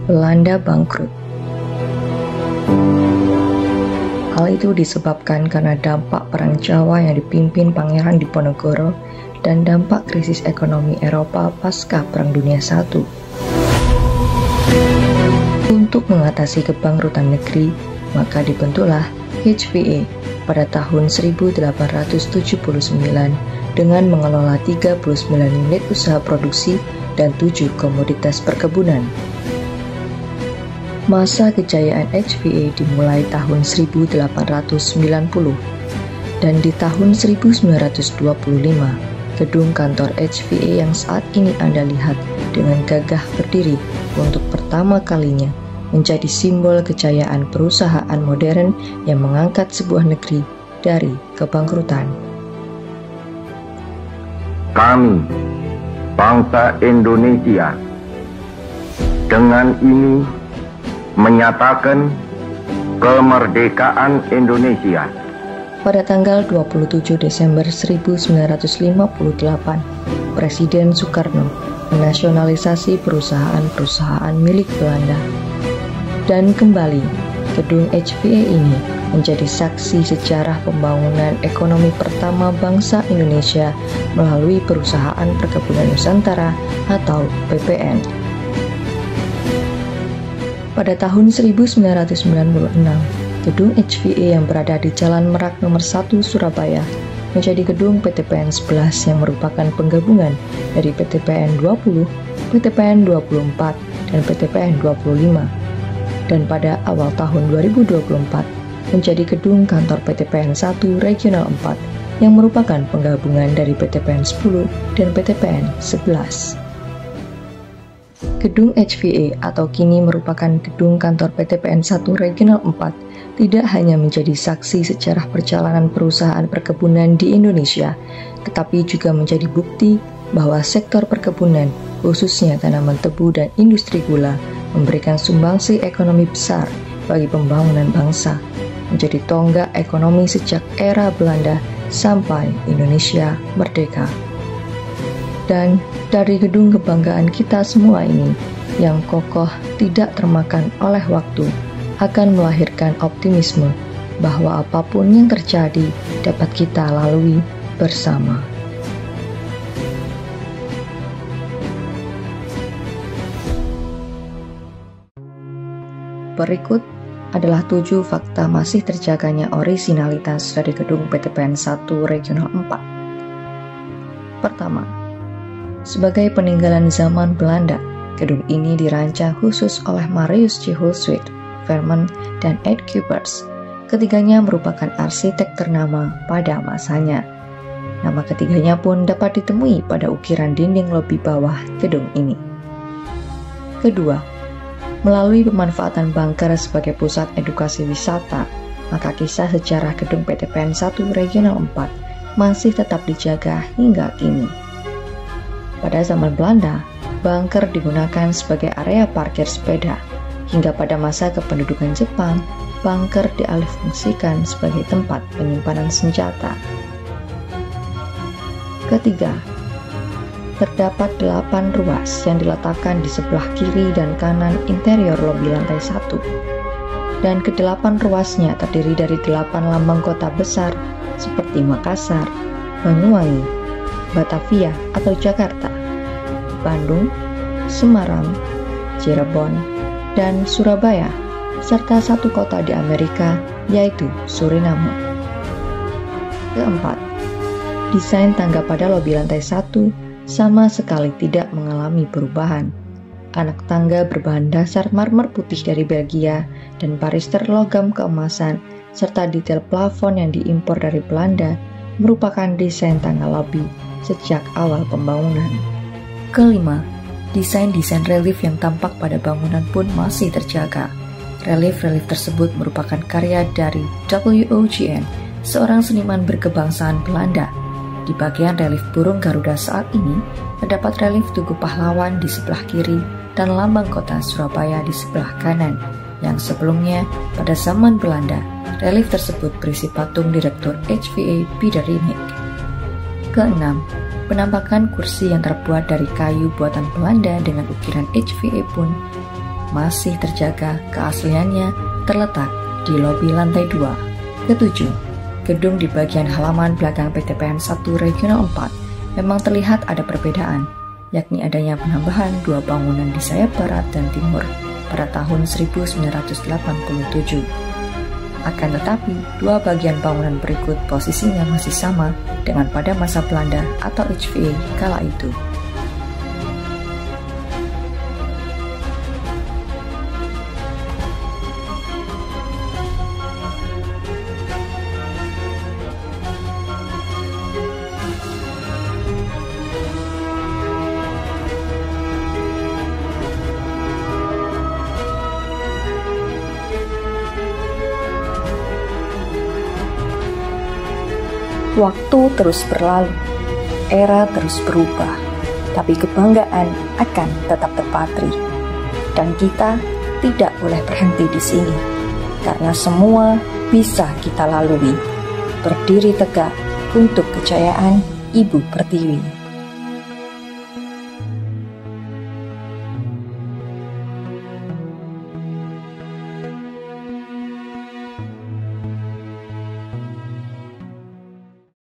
Belanda bangkrut. Hal itu disebabkan karena dampak Perang Jawa yang dipimpin Pangeran Diponegoro dan dampak krisis ekonomi Eropa pasca Perang Dunia I. Untuk mengatasi kebangkrutan negeri, maka dibentuklah HVA pada tahun 1879 dengan mengelola 39 unit usaha produksi dan 7 komoditas perkebunan. Masa kejayaan HVA dimulai tahun 1890 dan di tahun 1925, gedung kantor HVA yang saat ini Anda lihat dengan gagah berdiri untuk pertama kalinya menjadi simbol kejayaan perusahaan modern yang mengangkat sebuah negeri dari kebangkrutan. Kami, bangsa Indonesia, dengan ini menyatakan kemerdekaan Indonesia. Pada tanggal 27 Desember 1958, Presiden Soekarno menasionalisasi perusahaan-perusahaan milik Belanda. Dan kembali, gedung HVA ini menjadi saksi sejarah pembangunan ekonomi pertama bangsa Indonesia melalui Perusahaan Perkebunan Nusantara atau PPN. Pada tahun 1996, gedung HVA yang berada di Jalan Merak nomor 1 Surabaya menjadi gedung PTPN 11 yang merupakan penggabungan dari PTPN 20, PTPN 24, dan PTPN 25. Dan pada awal tahun 2024 menjadi gedung kantor PTPN 1 Regional 4 yang merupakan penggabungan dari PTPN 10 dan PTPN 11. Gedung HVA atau kini merupakan gedung kantor PTPN 1 Regional 4 tidak hanya menjadi saksi sejarah perjalanan perusahaan perkebunan di Indonesia, tetapi juga menjadi bukti bahwa sektor perkebunan, khususnya tanaman tebu dan industri gula, memberikan sumbangsi ekonomi besar bagi pembangunan bangsa, menjadi tonggak ekonomi sejak era Belanda sampai Indonesia merdeka. Dan dari gedung kebanggaan kita semua ini, yang kokoh tidak termakan oleh waktu, akan melahirkan optimisme bahwa apapun yang terjadi dapat kita lalui bersama. Berikut adalah 7 fakta masih terjaganya orisinalitas dari gedung PTPN 1 Regional 4. Pertama, sebagai peninggalan zaman Belanda, gedung ini dirancang khusus oleh Marius J. Hulswijk, Verman, dan Ed Kuipers. Ketiganya merupakan arsitek ternama pada masanya. Nama ketiganya pun dapat ditemui pada ukiran dinding lobi bawah gedung ini. Kedua, melalui pemanfaatan bunker sebagai pusat edukasi wisata, maka kisah sejarah gedung PTPN 1 Regional 4 masih tetap dijaga hingga kini. Pada zaman Belanda, bunker digunakan sebagai area parkir sepeda, hingga pada masa kependudukan Jepang, bunker dialihfungsikan sebagai tempat penyimpanan senjata. Ketiga, terdapat 8 ruas yang diletakkan di sebelah kiri dan kanan interior lobi lantai 1. Dan ke-8 ruasnya terdiri dari 8 lambang kota besar seperti Makassar, Banyuwangi, Batavia atau Jakarta, Bandung, Semarang, Cirebon, dan Surabaya, serta 1 kota di Amerika yaitu Suriname. Keempat, desain tangga pada lobi lantai 1 sama sekali tidak mengalami perubahan. Anak tangga berbahan dasar marmer putih dari Belgia dan barister logam keemasan serta detail plafon yang diimpor dari Belanda merupakan desain tangga lobi sejak awal pembangunan. Kelima, desain-desain relief yang tampak pada bangunan pun masih terjaga. Relief-relief tersebut merupakan karya dari W.O.G.N., seorang seniman berkebangsaan Belanda. Di bagian relief burung Garuda saat ini, terdapat relief Tugu Pahlawan di sebelah kiri dan lambang kota Surabaya di sebelah kanan, yang sebelumnya pada zaman Belanda, relief tersebut berisi patung Direktur HVA Biederinck. Keenam, penampakan kursi yang terbuat dari kayu buatan Belanda dengan ukiran HVA pun masih terjaga keasliannya terletak di lobi lantai 2. Ketujuh, gedung di bagian halaman belakang PTPN 1 Regional 4 memang terlihat ada perbedaan, yakni adanya penambahan 2 bangunan di sayap barat dan timur pada tahun 1987. Akan tetapi, 2 bagian bangunan berikut posisinya masih sama dengan pada masa Belanda atau HVA kala itu. Waktu terus berlalu, era terus berubah, tapi kebanggaan akan tetap terpatri. Dan kita tidak boleh berhenti di sini, karena semua bisa kita lalui. Berdiri tegak untuk kejayaan Ibu Pertiwi.